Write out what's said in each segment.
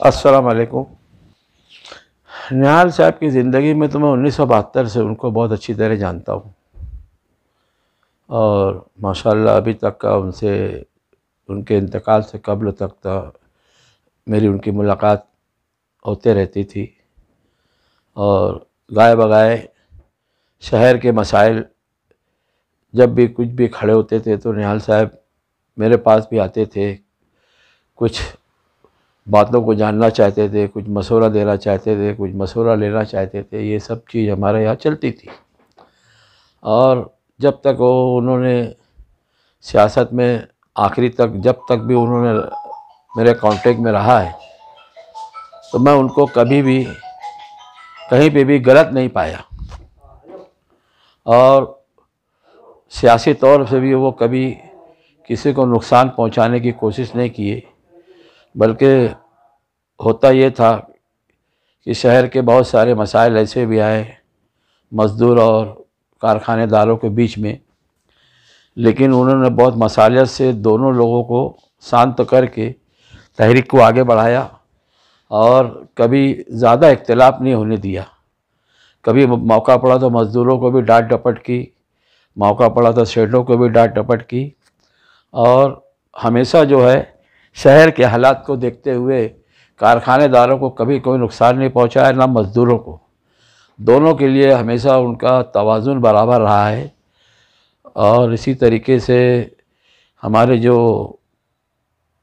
अस्सलाम वालेकुम। निहाल साहब की ज़िंदगी में तो मैं 1972 से उनको बहुत अच्छी तरह जानता हूँ और माशाल्लाह अभी तक का उनसे उनके इंतकाल से कबल तक था मेरी उनकी मुलाकात होते रहती थी। और गाए बगाए शहर के मसाइल जब भी कुछ भी खड़े होते थे तो निहाल साहब मेरे पास भी आते थे, कुछ बातों को जानना चाहते थे, कुछ मशवरा देना चाहते थे, कुछ मशवरा लेना चाहते थे। ये सब चीज़ हमारे यहाँ चलती थी। और जब तक वो उन्होंने सियासत में आखिरी तक जब तक भी उन्होंने मेरे कांटेक्ट में रहा है तो मैं उनको कभी भी कहीं पे भी गलत नहीं पाया और सियासी तौर से भी वो कभी किसी को नुकसान पहुंचाने की कोशिश नहीं किए। बल्कि होता ये था कि शहर के बहुत सारे मसाइल ऐसे भी आए मज़दूर और कारखानेदारों के बीच में, लेकिन उन्होंने बहुत मसालियत से दोनों लोगों को शांत करके तहरीक को आगे बढ़ाया और कभी ज़्यादा इख्तिलाफ नहीं होने दिया। कभी मौका पड़ा तो मज़दूरों को भी डांट डपट की, मौका पड़ा तो शेडों को भी डांट डपट की। और हमेशा जो है शहर के हालात को देखते हुए कारखानेदारों को कभी कोई नुकसान नहीं पहुंचाया, ना मज़दूरों को। दोनों के लिए हमेशा उनका तवाज़ुन बराबर रहा है। और इसी तरीके से हमारे जो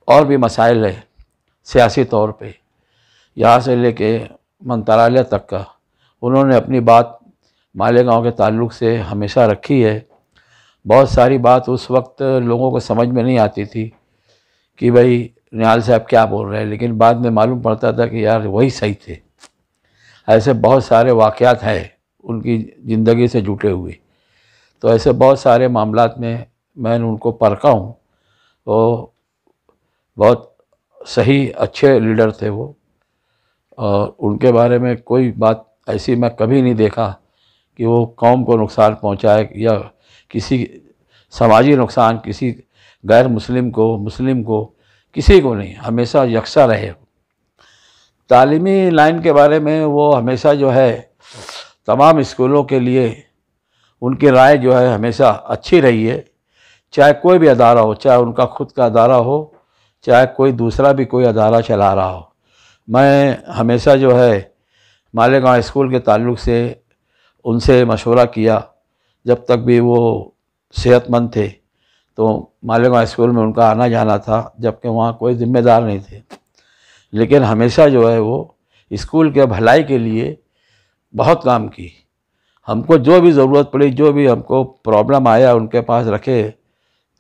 और भी मसाइल है सियासी तौर पे, यहाँ से लेके मंत्रालय तक का, उन्होंने अपनी बात मालेगांव के ताल्लुक़ से हमेशा रखी है। बहुत सारी बात उस वक्त लोगों को समझ में नहीं आती थी कि भाई निहाल साहब क्या बोल रहे हैं, लेकिन बाद में मालूम पड़ता था कि यार वही सही थे। ऐसे बहुत सारे वाक़यात हैं उनकी ज़िंदगी से जुटे हुए। तो ऐसे बहुत सारे मामलात में मैंने उनको परखा हूँ। वो बहुत सही अच्छे लीडर थे वो, और उनके बारे में कोई बात ऐसी मैं कभी नहीं देखा कि वो कौम को नुकसान पहुँचाए या किसी समाजी नुकसान, किसी गैर मुस्लिम को किसी को नहीं, हमेशा यकसा रहे। तालीमी लाइन के बारे में वो हमेशा जो है तमाम स्कूलों के लिए उनकी राय जो है हमेशा अच्छी रही है। चाहे कोई भी अदारा हो, चाहे उनका खुद का अदारा हो, चाहे कोई दूसरा भी कोई अदारा चला रहा हो। मैं हमेशा जो है मालेगांव स्कूल के ताल्लुक़ से उनसे मशवरा किया। जब तक भी वो सेहतमंद थे तो मालेगांव स्कूल में उनका आना जाना था, जबकि वहाँ कोई ज़िम्मेदार नहीं थे। लेकिन हमेशा जो है वो स्कूल के भलाई के लिए बहुत काम की। हमको जो भी ज़रूरत पड़ी, जो भी हमको प्रॉब्लम आया, उनके पास रखे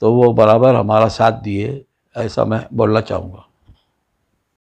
तो वो बराबर हमारा साथ दिए। ऐसा मैं बोलना चाहूँगा।